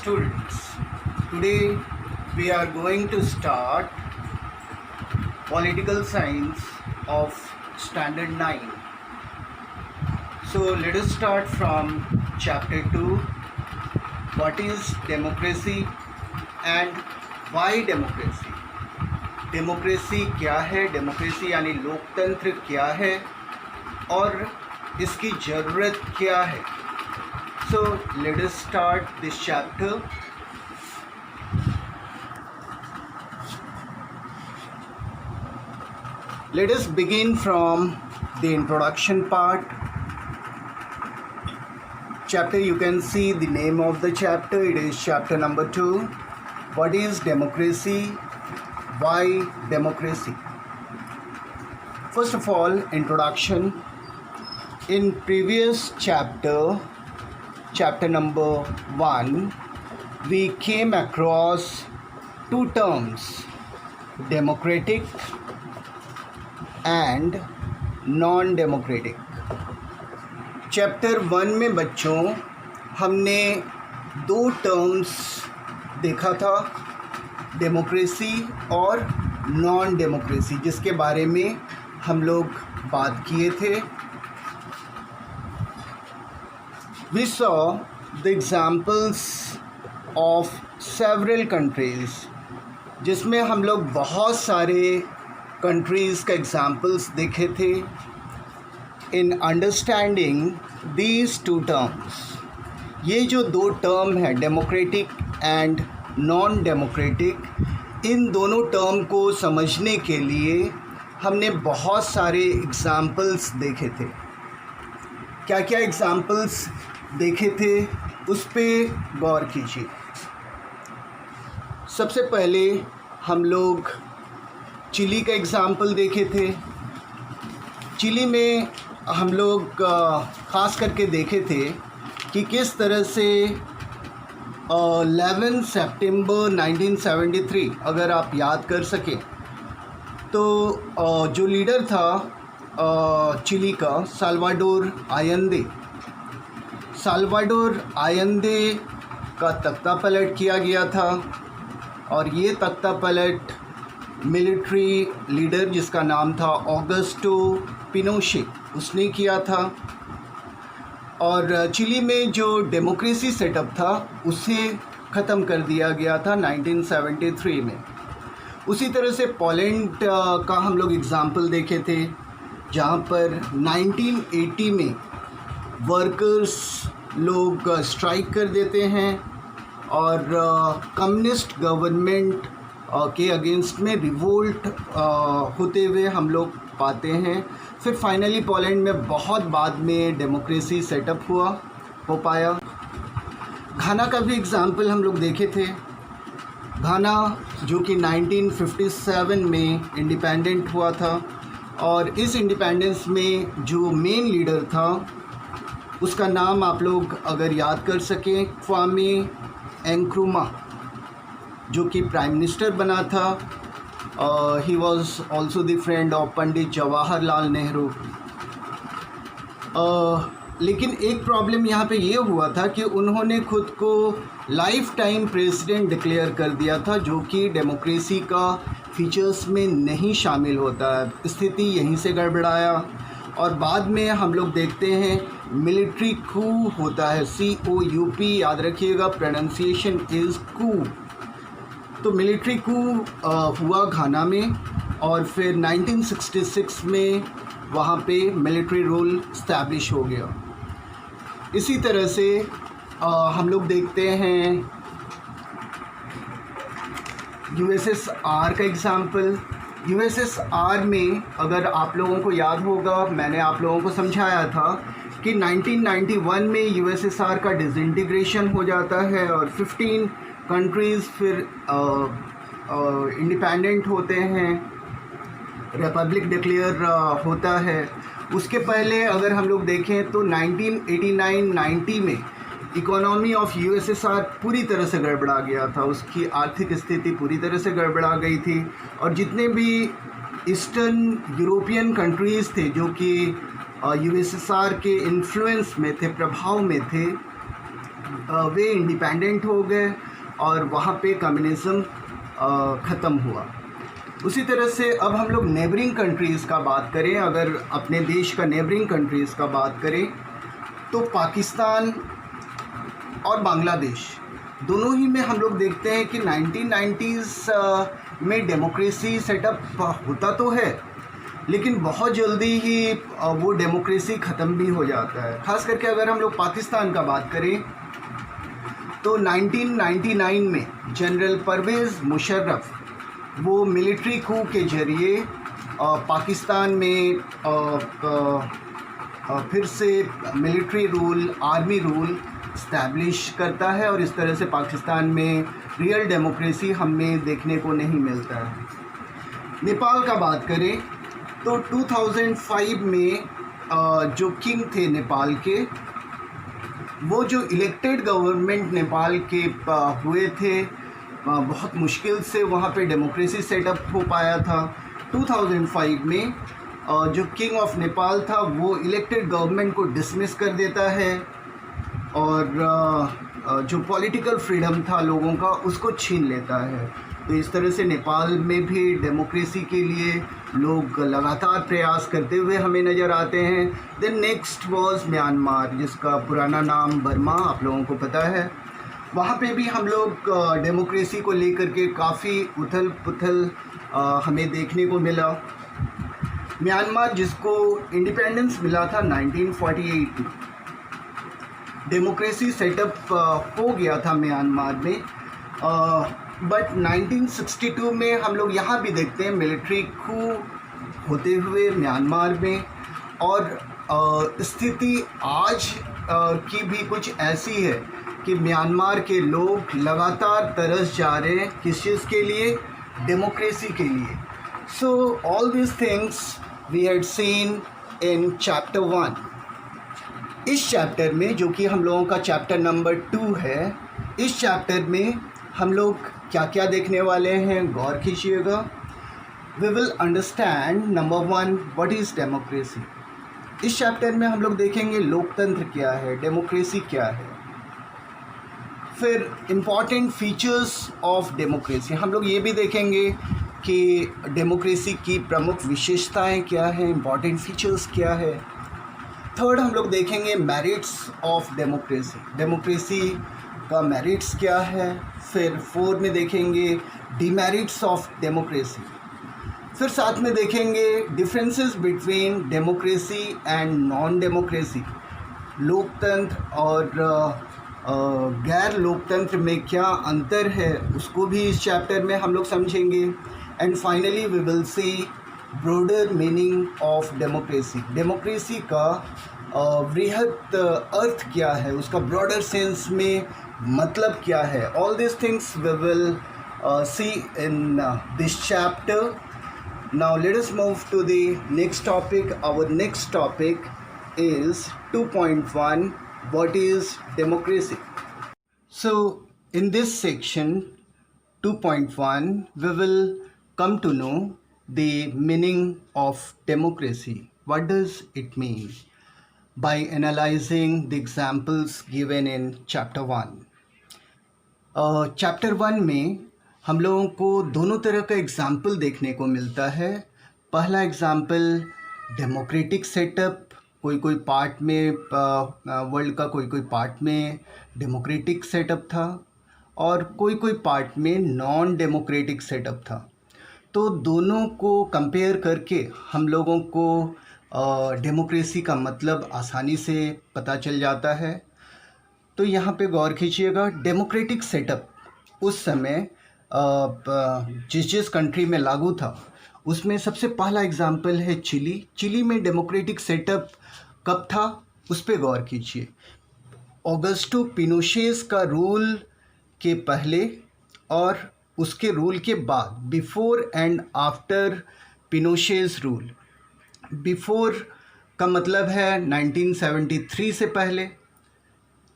students, today we are going to start political science of standard 9. So let us start from chapter 2. What is democracy and why democracy? Democracy क्या है, democracy यानी लोकतंत्र क्या है और इसकी ज़रूरत क्या है. So let us start this chapter. Let us begin from the introduction part. Chapter, you can see the name of the chapter. It is chapter number 2. What is democracy? Why democracy? First of all, introduction. In previous chapter, chapter number 1, we came across two terms, democratic and non-democratic. Chapter 1 में बच्चों हमने दो terms देखा था, democracy और non democracy, जिसके बारे में हम लोग बात किए थे. We saw the examples of several countries, जिसमें हम लोग बहुत सारे कंट्रीज़ का एग्जाम्पल्स देखे थे. In understanding these two terms, ये जो दो टर्म है डेमोक्रेटिक एंड नॉन डेमोक्रेटिक, इन दोनों टर्म को समझने के लिए हमने बहुत सारे एग्जाम्पल्स देखे थे. क्या क्या एग्जाम्पल्स देखे थे उस पर गौर कीजिए. सबसे पहले हम लोग चिली का एग्ज़ाम्पल देखे थे. चिली में हम लोग ख़ास करके देखे थे कि किस तरह से 11 सितंबर 1973, अगर आप याद कर सकें तो जो लीडर था चिली का, साल्वाडोर आयंदे का तख्ता पलट किया गया था. और ये तख्ता पलट मिलिट्री लीडर जिसका नाम था ऑगस्टो पिनोशे, उसने किया था. और चिली में जो डेमोक्रेसी सेटअप था उसे ख़त्म कर दिया गया था 1973 में. उसी तरह से पोलैंड का हम लोग एग्ज़ाम्पल देखे थे, जहाँ पर 1980 में वर्कर्स लोग स्ट्राइक कर देते हैं और कम्युनिस्ट गवर्नमेंट के अगेंस्ट में रिवोल्ट होते हुए हम लोग पाते हैं. फिर फाइनली पोलैंड में बहुत बाद में डेमोक्रेसी सेटअप हो पाया. घाना का भी एग्ज़ाम्पल हम लोग देखे थे. घाना जो कि 1957 में इंडिपेंडेंट हुआ था, और इस इंडिपेंडेंस में जो मेन लीडर था उसका नाम आप लोग अगर याद कर सकें, क्वामे एनक्रुमा, जो कि प्राइम मिनिस्टर बना था. He was also the friend of Pandit Jawaharlal Nehru. लेकिन एक प्रॉब्लम यहाँ पे ये हुआ था कि उन्होंने खुद को लाइफ टाइम प्रेसिडेंट डिक्लेयर कर दिया था, जो कि डेमोक्रेसी का फीचर्स में नहीं शामिल होता है. स्थिति यहीं से गड़बड़ाया और बाद में हम लोग देखते हैं मिलिट्री कू होता है, COUP, याद रखिएगा, प्रोनाउंसिएशन इज़ कू. तो मिलिट्री कू हुआ घाना में, और फिर 1966 में वहाँ पे मिलिट्री रूल इस्टेब्लिश हो गया. इसी तरह से हम लोग देखते हैं USSR का एग्ज़ाम्पल. USSR में अगर आप लोगों को याद होगा, मैंने आप लोगों को समझाया था कि 1991 में USSR का डिसइंटीग्रेशन हो जाता है और 15 कंट्रीज़ फिर इंडिपेंडेंट होते हैं, रिपब्लिक डिक्लेयर होता है. उसके पहले अगर हम लोग देखें तो 1989-90 में इकोनॉमी ऑफ USSR पूरी तरह से गड़बड़ा गया था. उसकी आर्थिक स्थिति पूरी तरह से गड़बड़ा गई थी, और जितने भी ईस्टर्न यूरोपियन कंट्रीज़ थे जो कि USSR के इन्फ्लुएंस में थे, प्रभाव में थे, वे इंडिपेंडेंट हो गए और वहाँ पे कम्युनिज़्म ख़त्म हुआ। उसी तरह से अब हम लोग नेबरिंग कंट्रीज़ का बात करें, अगर अपने देश का नेबरिंग कंट्रीज़ का बात करें तो पाकिस्तान और बांग्लादेश दोनों ही में हम लोग देखते हैं कि 1990s में डेमोक्रेसी सेटअप होता तो है, लेकिन बहुत जल्दी ही वो डेमोक्रेसी ख़त्म भी हो जाता है। ख़ास करके अगर हम लोग पाकिस्तान का बात करें तो 1999 में जनरल परवेज़ मुशर्रफ वो मिलिट्री कू के ज़रिए पाकिस्तान में फिर से military rule, army rule establish करता है और इस तरह से पाकिस्तान में रियल डेमोक्रेसी हमें देखने को नहीं मिलता है। नेपाल का बात करें तो 2005 में जो किंग थे नेपाल के, वो जो इलेक्टेड गवर्नमेंट नेपाल के हुए थे, बहुत मुश्किल से वहाँ पे डेमोक्रेसी सेटअप हो पाया था। 2005 में जो किंग ऑफ नेपाल था वो इलेक्टेड गवर्नमेंट को डिसमिस कर देता है और जो पॉलिटिकल फ्रीडम था लोगों का उसको छीन लेता है। तो इस तरह से नेपाल में भी डेमोक्रेसी के लिए लोग लगातार प्रयास करते हुए हमें नज़र आते हैं। देन नेक्स्ट वाज म्यांमार, जिसका पुराना नाम बर्मा आप लोगों को पता है। वहाँ पे भी हम लोग डेमोक्रेसी को लेकर के काफ़ी उथल पुथल हमें देखने को मिला। म्यांमार जिसको इंडिपेंडेंस मिला था 1948 में, डेमोक्रेसी सेटअप हो गया था म्यांमार में, बट 1962 में हम लोग यहाँ भी देखते हैं मिलिट्री कू होते हुए म्यांमार में। और स्थिति आज की भी कुछ ऐसी है कि म्यांमार के लोग लगातार तरस जा रहे हैं किस चीज़ के लिए? डेमोक्रेसी के लिए। So all this things we had seen in chapter 1। इस चैप्टर में, जो कि हम लोगों का चैप्टर नंबर 2 है, इस चैप्टर में हम लोग क्या क्या देखने वाले हैं, गौर कीजिएगा। We will understand number 1 what is democracy. इस चैप्टर में हम लोग देखेंगे लोकतंत्र क्या है, डेमोक्रेसी क्या है। फिर इम्पॉर्टेंट फीचर्स ऑफ डेमोक्रेसी, हम लोग ये भी देखेंगे कि डेमोक्रेसी की प्रमुख विशेषताएं क्या हैं, इम्पॉर्टेंट फीचर्स क्या है। थर्ड हम लोग देखेंगे मेरिट्स ऑफ डेमोक्रेसी, डेमोक्रेसी का मेरिट्स क्या है। फिर फोर्थ में देखेंगे डिमेरिट्स ऑफ डेमोक्रेसी। फिर साथ में देखेंगे differences between democracy and non democracy, लोकतंत्र और गैर लोकतंत्र में क्या अंतर है उसको भी इस चैप्टर में हम लोग समझेंगे। And finally we will see broader meaning of democracy, democracy का वृहत अर्थ क्या है, उसका ब्रॉडर सेंस में मतलब क्या है। All this things we will see in this chapter. Now let us move to the next topic. Our next topic is 2.1, what is democracy. So in this section 2.1 we will come to know the meaning of democracy. What does it mean? By analyzing the examples given in chapter 1. Chapter 1 में हम लोगों को दोनों तरह का example देखने को मिलता है। पहला एग्जाम्पल डेमोक्रेटिक सेटअप, कोई पार्ट में वर्ल्ड का कोई पार्ट में डेमोक्रेटिक सेटअप था और कोई पार्ट में नॉन डेमोक्रेटिक सेटअप था। तो दोनों को कंपेयर करके हम लोगों को डेमोक्रेसी का मतलब आसानी से पता चल जाता है। तो यहाँ पे गौर कीजिएगा, डेमोक्रेटिक सेटअप उस समय जिस कंट्री में लागू था उसमें सबसे पहला एग्जाम्पल है चिली। चिली में डेमोक्रेटिक सेटअप कब था उस पर गौर कीजिए। ऑगस्टो पिनोशेस का रूल के पहले और उसके रूल के बाद, before and after Pinochet's rule. Before का मतलब है 1973 से पहले।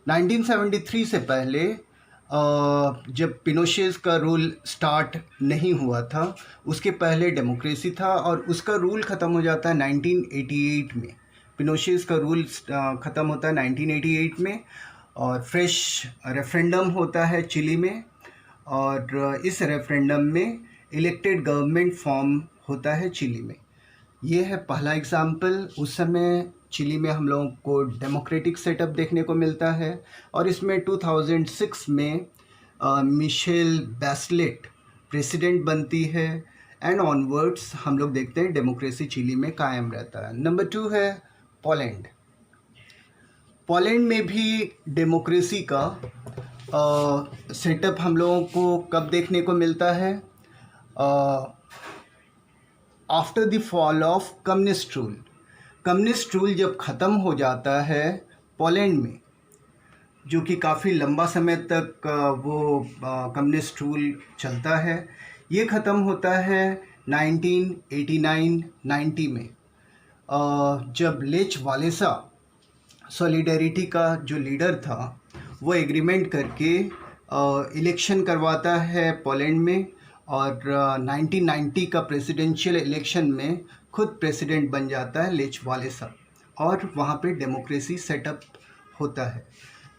1973 से पहले जब पिनोशेस का रूल स्टार्ट नहीं हुआ था, उसके पहले डेमोक्रेसी था और उसका रूल ख़त्म हो जाता है 1988 में। पिनोशेस का रूल ख़त्म होता है 1988 में और फ्रेश रेफरेंडम होता है चिली में, और इस रेफरेंडम में इलेक्टेड गवर्नमेंट फॉर्म होता है चिली में। ये है पहला एग्जाम्पल। उस समय चिली में हम लोगों को डेमोक्रेटिक सेटअप देखने को मिलता है, और इसमें 2006 में मिशेल बैचलेट प्रेसिडेंट बनती है, एंड ऑनवर्ड्स हम लोग देखते हैं डेमोक्रेसी चिली में कायम रहता है। नंबर 2 है पोलैंड। पोलैंड में भी डेमोक्रेसी का सेटअप हम लोगों को कब देखने को मिलता है? After the fall of communist rule. Communist rule जब ख़त्म हो जाता है पोलैंड में, जो कि काफ़ी लंबा समय तक वो कम्युनिस्ट रूल चलता है, ये ख़त्म होता है 1989-90 में, जब लेच वालेसा सॉलिडेरिटी का जो लीडर था वो एग्रीमेंट करके इलेक्शन करवाता है पोलैंड में, और 1990 का प्रेसिडेंशियल इलेक्शन में खुद प्रेसिडेंट बन जाता है लेच वालेसा, और वहाँ पे डेमोक्रेसी सेटअप होता है।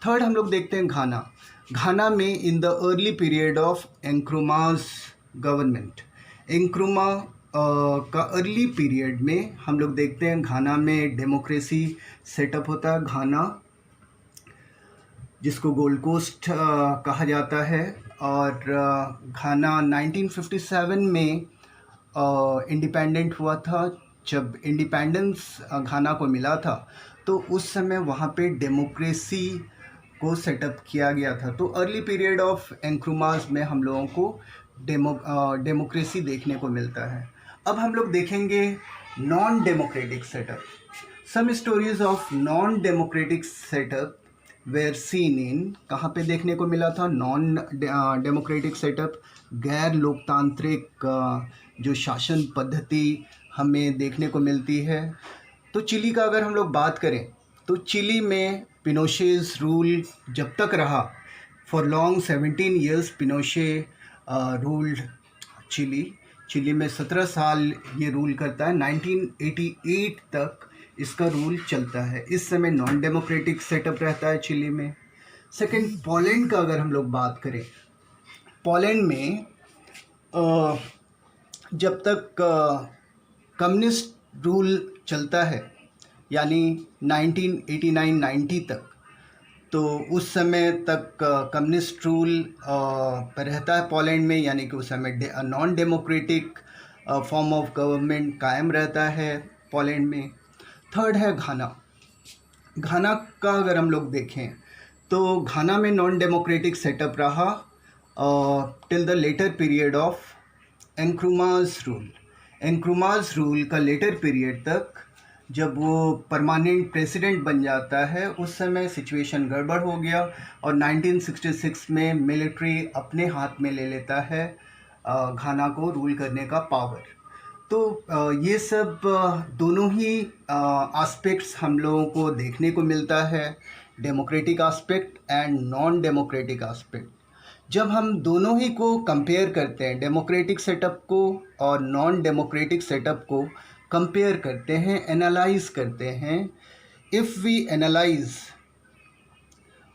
थर्ड हम लोग देखते हैं घाना। घाना में in the early period of Nkrumah's government, Nkrumah का अर्ली पीरियड में हम लोग देखते हैं घाना में डेमोक्रेसी सेटअप होता है। घाना जिसको गोल्ड कोस्ट कहा जाता है, और घाना 1957 में इंडिपेंडेंट हुआ था। जब इंडिपेंडेंस घाना को मिला था तो उस समय वहाँ पे डेमोक्रेसी को सेटअप किया गया था। तो अर्ली पीरियड ऑफ एंक्रुमास में हम लोगों को डेमोक्रेसी देखने को मिलता है। अब हम लोग देखेंगे non democratic setup. Some stories of non democratic setup were seen in, कहाँ पे देखने को मिला था नॉन डेमोक्रेटिक सेटअप? गैर लोकतांत्रिक जो शासन पद्धति हमें देखने को मिलती है। तो चिली का अगर हम लोग बात करें तो चिली में पिनोशेज रूल जब तक रहा, for long 17 years Pinochet ruled Chile में 17 साल ये रूल करता है। 1988 तक इसका रूल चलता है। इस समय नॉन डेमोक्रेटिक सेटअप रहता है चिली में। सेकंड, पोलैंड का अगर हम लोग बात करें, पोलैंड में जब तक कम्युनिस्ट रूल चलता है, यानी 1989-90 तक, तो उस समय तक कम्युनिस्ट रूल पर रहता है पोलैंड में, यानी कि उस समय non democratic form of government कायम रहता है पोलैंड में। थर्ड है घाना। घाना का अगर हम लोग देखें तो घाना में नॉन डेमोक्रेटिक सेटअप रहा till the letter period of एंक्रुमाज rule. एंक्रुमाज rule का लेटर पीरियड तक, जब वो परमानेंट प्रेसिडेंट बन जाता है, उस समय सिचुएशन गड़बड़ हो गया और 1966 में मिलिट्री अपने हाथ में ले लेता है घाना को रूल करने का पावर। तो ये सब दोनों ही एस्पेक्ट्स हम लोगों को देखने को मिलता है, democratic aspect and non democratic aspect. जब हम दोनों ही को कंपेयर करते हैं, डेमोक्रेटिक सेटअप को और नॉन डेमोक्रेटिक सेटअप को कंपेयर करते हैं, एनालाइज करते हैं, if we analyse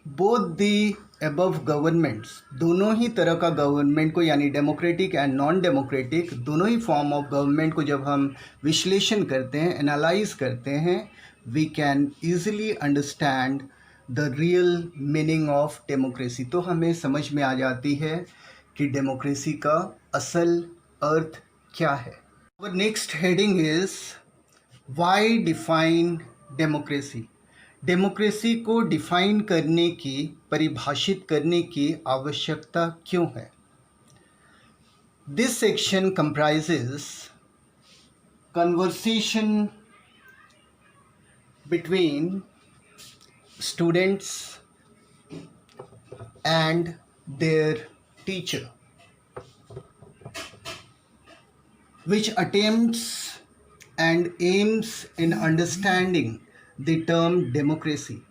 both the above governments, दोनों ही तरह का गवर्नमेंट को, यानी डेमोक्रेटिक एंड नॉन डेमोक्रेटिक दोनों ही फॉर्म ऑफ गवर्नमेंट को जब हम विश्लेषण करते हैं, एनालाइज करते हैं, we can easily understand the real meaning of democracy. तो हमें समझ में आ जाती है कि डेमोक्रेसी का असल अर्थ क्या है। Our next heading is why define democracy? Democracy को डिफाइन करने की, परिभाषित करने की आवश्यकता क्यों है? This section comprises conversation between students and their teacher, which attempts and aims in understanding the term democracy.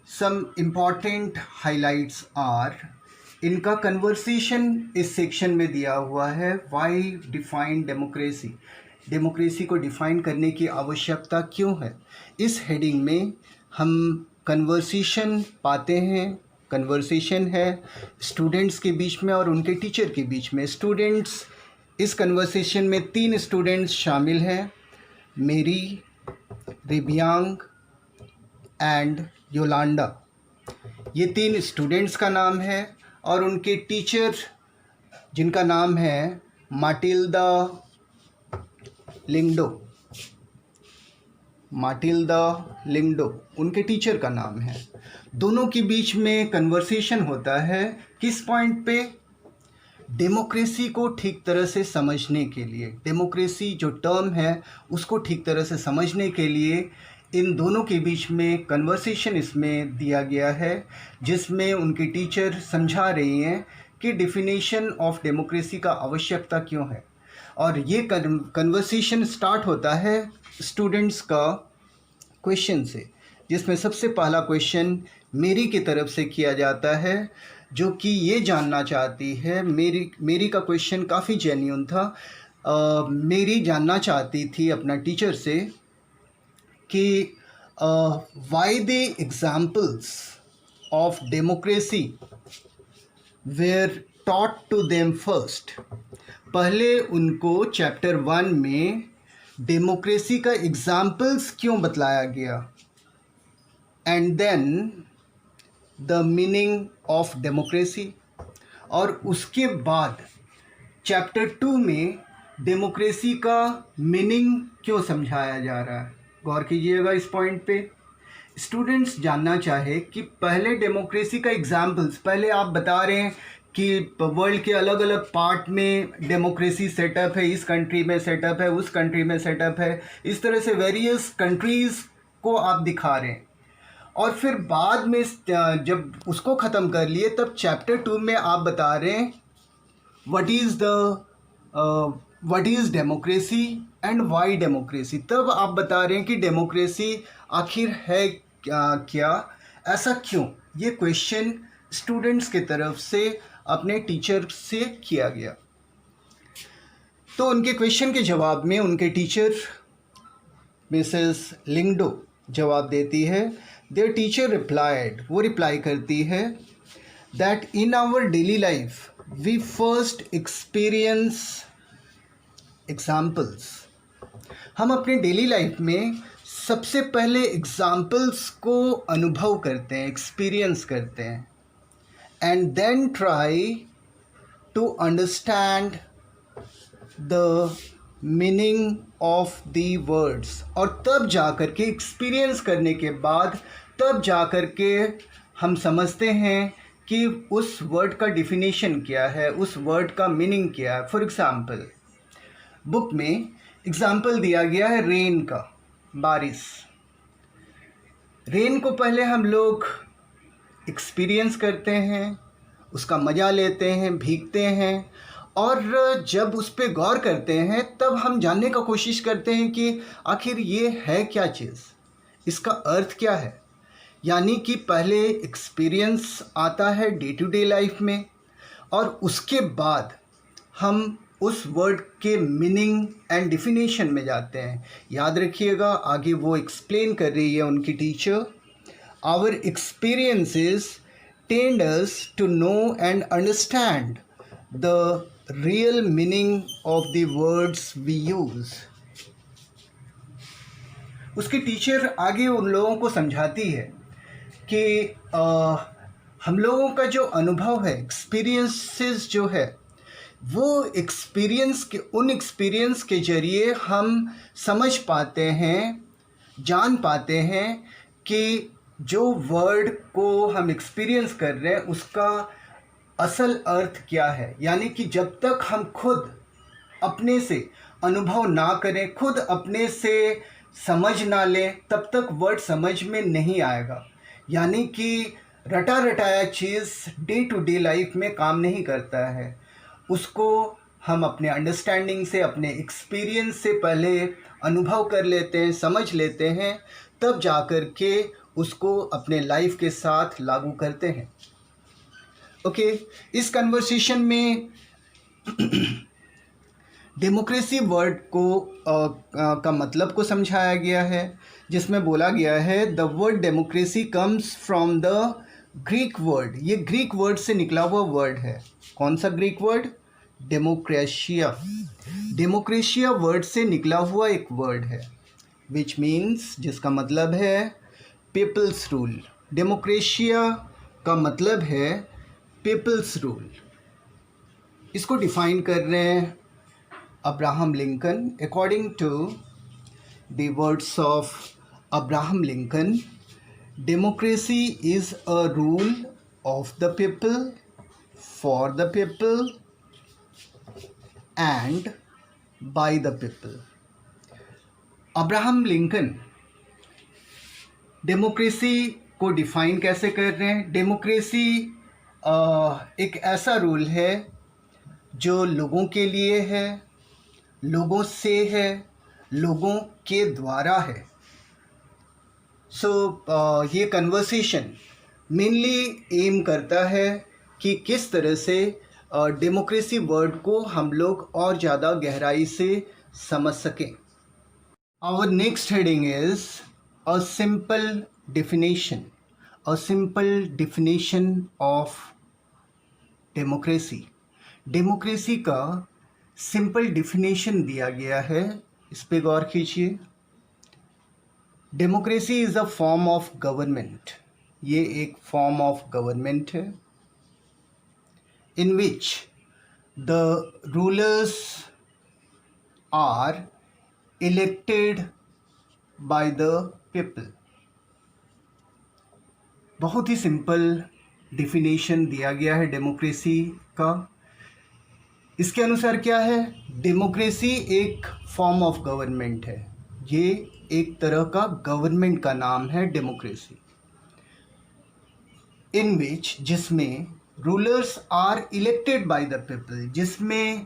Some important highlights are, इनका कन्वर्सेशन इस सेक्शन में दिया हुआ है, वाई डिफाइन डेमोक्रेसी, डेमोक्रेसी को डिफाइन करने की आवश्यकता क्यों है। इस हेडिंग में हम कन्वर्सेशन पाते हैं। कन्वर्सेशन है स्टूडेंट्स के बीच में और उनके टीचर के बीच में। स्टूडेंट्स, इस कन्वर्सेशन में 3 स्टूडेंट्स शामिल हैं, मेरी, रिबियांग एंड योलांडा। ये 3 स्टूडेंट्स का नाम है और उनके टीचर जिनका नाम है माटिल्डा लिंगडो। माटिल्डा लिंगडो उनके टीचर का नाम है। दोनों के बीच में कन्वर्सेशन होता है किस पॉइंट पे? डेमोक्रेसी को ठीक तरह से समझने के लिए। डेमोक्रेसी जो टर्म है उसको ठीक तरह से समझने के लिए इन दोनों के बीच में कन्वर्सेशन इसमें दिया गया है, जिसमें उनके टीचर समझा रही हैं कि डिफिनेशन ऑफ डेमोक्रेसी का आवश्यकता क्यों है। और ये कन्वर्सेशन स्टार्ट होता है स्टूडेंट्स का क्वेश्चन से, जिसमें सबसे पहला क्वेश्चन मेरी की तरफ से किया जाता है, जो कि ये जानना चाहती है। मेरी का क्वेश्चन काफ़ी जेन्युइन था। मेरी जानना चाहती थी अपना टीचर से कि why the examples of democracy were taught to them first. पहले उनको चैप्टर 1 में डेमोक्रेसी का एग्जाम्पल्स क्यों बतलाया गया, and then the meaning of democracy, और उसके बाद चैप्टर 2 में डेमोक्रेसी का मीनिंग क्यों समझाया जा रहा है। गौर कीजिएगा इस पॉइंट पे। स्टूडेंट्स जानना चाहे कि पहले डेमोक्रेसी का एग्जाम्पल्स, पहले आप बता रहे हैं कि वर्ल्ड के अलग अलग पार्ट में डेमोक्रेसी सेटअप है, इस कंट्री में सेटअप है, उस कंट्री में सेटअप है, इस तरह से वेरियस कंट्रीज़ को आप दिखा रहे हैं। और फिर बाद में जब उसको ख़त्म कर लिए तब चैप्टर 2 में आप बता रहे हैं what is democracy and Y democracy. तब आप बता रहे हैं कि डेमोक्रेसी आखिर है क्या, ऐसा क्यों। ये क्वेश्चन स्टूडेंट्स की तरफ से अपने टीचर से किया गया। तो उनके क्वेश्चन के जवाब में उनके टीचर मिसेस लिंगडो जवाब देती है। देयर टीचर रिप्लाइड, वो रिप्लाई करती है that in our daily life we first experience examples. हम अपने डेली लाइफ में सबसे पहले एग्जाम्पल्स को अनुभव करते हैं, एक्सपीरियंस करते हैं, and then try to understand the meaning of the words. और तब जा कर के, एक्सपीरियंस करने के बाद तब जा कर के हम समझते हैं कि उस वर्ड का डिफिनीशन क्या है, उस वर्ड का मीनिंग क्या है। फॉर एग्ज़ाम्पल, बुक में एग्ज़ाम्पल दिया गया है रेन का, बारिश। रेन को पहले हम लोग एक्सपीरियंस करते हैं, उसका मज़ा लेते हैं, भीगते हैं, और जब उस पर गौर करते हैं तब हम जानने का कोशिश करते हैं कि आखिर ये है क्या चीज़, इसका अर्थ क्या है। यानी कि पहले एक्सपीरियंस आता है डे टू डे लाइफ में, और उसके बाद हम उस वर्ड के मीनिंग एंड डिफिनेशन में जाते हैं। याद रखिएगा, आगे वो एक्सप्लेन कर रही है उनकी teacher, our experiences tend us to know and understand the real meaning of the words we use. उसकी टीचर आगे उन लोगों को समझाती है कि हम लोगों का जो अनुभव है, एक्सपीरियंसेस जो है, वो उन एक्सपीरियंस के ज़रिए हम समझ पाते हैं, जान पाते हैं कि जो वर्ड को हम एक्सपीरियंस कर रहे हैं उसका असल अर्थ क्या है। यानी कि जब तक हम खुद अपने से अनुभव ना करें, खुद अपने से समझ ना लें, तब तक वर्ड समझ में नहीं आएगा। यानी कि रटा रटाया चीज़ डे टू डे लाइफ में काम नहीं करता है। उसको हम अपने अंडरस्टैंडिंग से, अपने एक्सपीरियंस से पहले अनुभव कर लेते हैं, समझ लेते हैं, तब जा कर के उसको अपने लाइफ के साथ लागू करते हैं। ओके, इस कन्वर्सेशन में डेमोक्रेसी वर्ड को का मतलब को समझाया गया है, जिसमें बोला गया है the word democracy comes from the Greek word. ये ग्रीक वर्ड से निकला हुआ वर्ड है। कौन सा ग्रीक वर्ड? डेमोक्रेशिया। डेमोक्रेशिया वर्ड से निकला हुआ एक वर्ड है, विच मीन्स, जिसका मतलब है पीपल्स रूल। डेमोक्रेशिया का मतलब है पीपल्स रूल। इसको डिफाइन कर रहे हैं Abraham Lincoln. According to the words of Abraham Lincoln, democracy is a rule of the people, for the people and by the people. Abraham Lincoln democracy को define कैसे कर रहे हैं? डेमोक्रेसी एक ऐसा रूल है जो लोगों के लिए है, लोगों से है, लोगों के द्वारा है। ये कन्वर्सेशन मेनली एम करता है कि किस तरह से डेमोक्रेसी वर्ड को हम लोग और ज़्यादा गहराई से समझ सकें। Our next heading is a simple definition. A simple definition of democracy. Democracy का सिंपल डेफिनेशन दिया गया है, इस पे गौर कीजिए। Democracy is a form of government. ये एक फॉर्म ऑफ गवर्नमेंट है in which the rulers are elected by the people. बहुत ही सिंपल डिफिनेशन दिया गया है डेमोक्रेसी का। इसके अनुसार क्या है? डेमोक्रेसी एक फॉर्म ऑफ गवर्नमेंट है। ये एक तरह का गवर्नमेंट का नाम है डेमोक्रेसी, इन विच, जिसमें rulers are elected by the people, जिसमें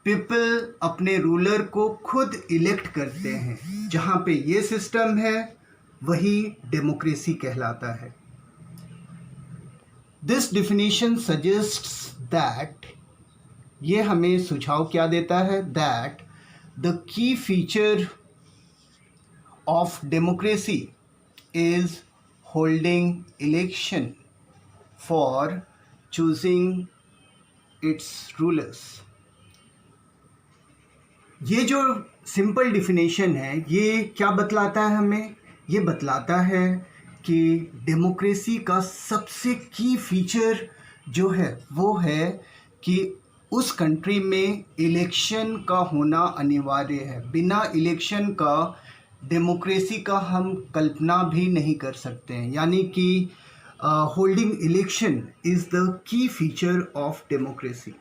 पीपल अपने रूलर को खुद इलेक्ट करते हैं। जहाँ पे ये सिस्टम है वही डेमोक्रेसी कहलाता है। दिस डिफिनेशन सजेस्ट्स दैट, ये हमें सुझाव क्या देता है? That the key feature of democracy is holding election for choosing its rulers. ये जो सिंपल डिफिनेशन है ये क्या बतलाता है हमें? ये बतलाता है कि डेमोक्रेसी का सबसे की फीचर जो है वो है कि उस कंट्री में इलेक्शन का होना अनिवार्य है। बिना इलेक्शन का डेमोक्रेसी का हम कल्पना भी नहीं कर सकते हैं। यानी कि holding election is the key feature of democracy,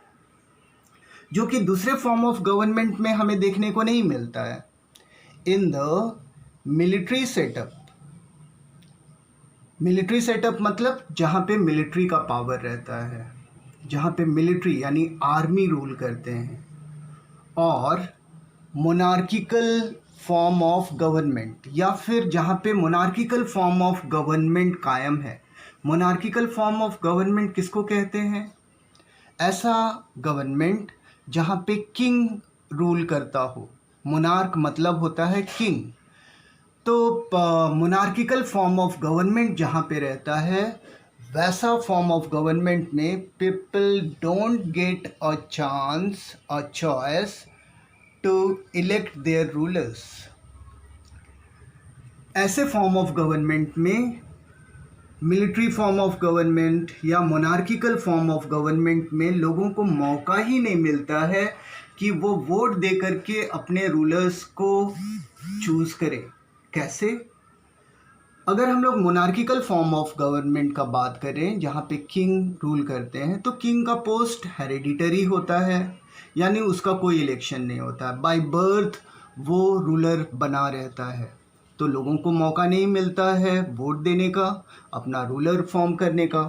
जो कि दूसरे फॉर्म ऑफ गवर्नमेंट में हमें देखने को नहीं मिलता है। In the military setup, military setup मतलब जहाँ पे मिलिट्री का पावर रहता है, जहाँ पे मिलिट्री यानी आर्मी रूल करते हैं, और मोनार्किकल फॉर्म ऑफ गवर्नमेंट, या फिर जहाँ पे मोनार्किकल फॉर्म ऑफ गवर्नमेंट कायम है। मोनार्किकल फॉर्म ऑफ गवर्नमेंट किसको कहते हैं? ऐसा गवर्नमेंट जहाँ पे किंग रूल करता हो। मोनार्क मतलब होता है किंग। तो मोनार्किकल फॉर्म ऑफ गवर्नमेंट जहाँ पे रहता है, वैसा फॉर्म ऑफ गवर्नमेंट में people don't get a chance, a choice to elect their rulers. ऐसे फॉर्म ऑफ गवर्नमेंट में, मिलिट्री फॉर्म ऑफ गवर्नमेंट या मोनार्किकल फॉर्म ऑफ गवर्नमेंट में, लोगों को मौका ही नहीं मिलता है कि वो वोट दे करके अपने रूलर्स को चूज़ करें। कैसे? अगर हम लोग मोनार्किकल फॉर्म ऑफ गवर्नमेंट का बात करें जहाँ पे किंग रूल करते हैं, तो किंग का पोस्ट हेरिडिटरी होता है, यानी उसका कोई इलेक्शन नहीं होता है। बाय बर्थ वो रूलर बना रहता है, तो लोगों को मौका नहीं मिलता है वोट देने का, अपना रूलर फॉर्म करने का।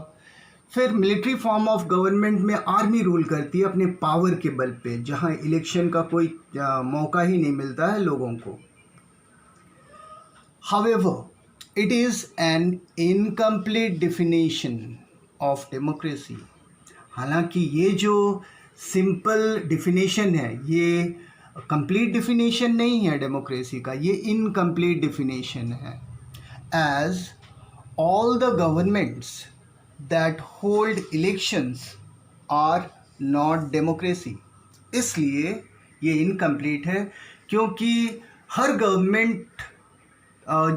फिर मिलिट्री फॉर्म ऑफ गवर्नमेंट में आर्मी रूल करती है अपने पावर के बल पे, जहाँ इलेक्शन का कोई मौका ही नहीं मिलता है लोगों को। However, it is an incomplete definition of democracy. हालांकि ये जो सिंपल डिफिनेशन है, ये कंप्लीट डिफिनेशन नहीं है डेमोक्रेसी का, ये इनकम्प्लीट डिफिनेशन है। As all the governments that hold elections are not democracy, इसलिए ये इनकम्प्लीट है, क्योंकि हर गवर्नमेंट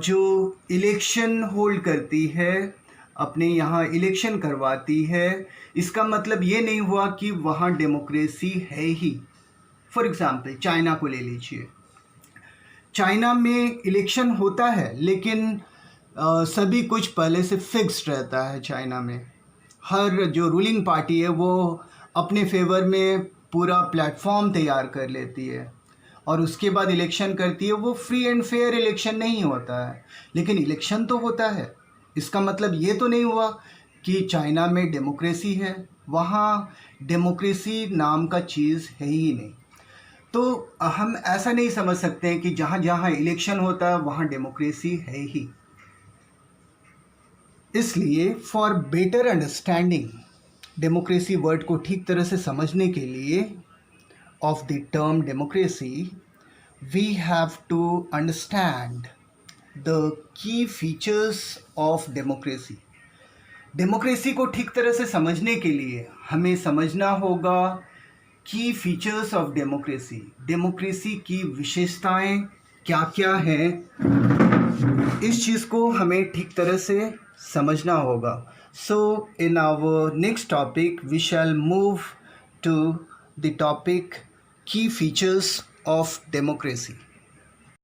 जो इलेक्शन होल्ड करती है, अपने यहाँ इलेक्शन करवाती है, इसका मतलब ये नहीं हुआ कि वहाँ डेमोक्रेसी है ही। फॉर एग्ज़ाम्पल चाइना को ले लीजिए। चाइना में इलेक्शन होता है, लेकिन सभी कुछ पहले से फिक्स्ड रहता है। चाइना में हर जो रूलिंग पार्टी है वो अपने फेवर में पूरा प्लेटफॉर्म तैयार कर लेती है और उसके बाद इलेक्शन करती है। वो फ्री एंड फेयर इलेक्शन नहीं होता है, लेकिन इलेक्शन तो होता है। इसका मतलब ये तो नहीं हुआ कि चाइना में डेमोक्रेसी है, वहाँ डेमोक्रेसी नाम का चीज़ है ही नहीं। तो हम ऐसा नहीं समझ सकते हैं कि जहाँ जहाँ इलेक्शन होता है वहाँ डेमोक्रेसी है ही। इसलिए for better understanding democracy word को ठीक तरह से समझने के लिए of the term democracy, we have to understand the key features of democracy. Democracy को ठीक तरह से समझने के लिए हमें समझना होगा की फीचर्स ऑफ डेमोक्रेसी, डेमोक्रेसी की विशेषताएं क्या क्या हैं, इस चीज़ को हमें ठीक तरह से समझना होगा। So in our next topic we shall move to the topic की फीचर्स ऑफ डेमोक्रेसी।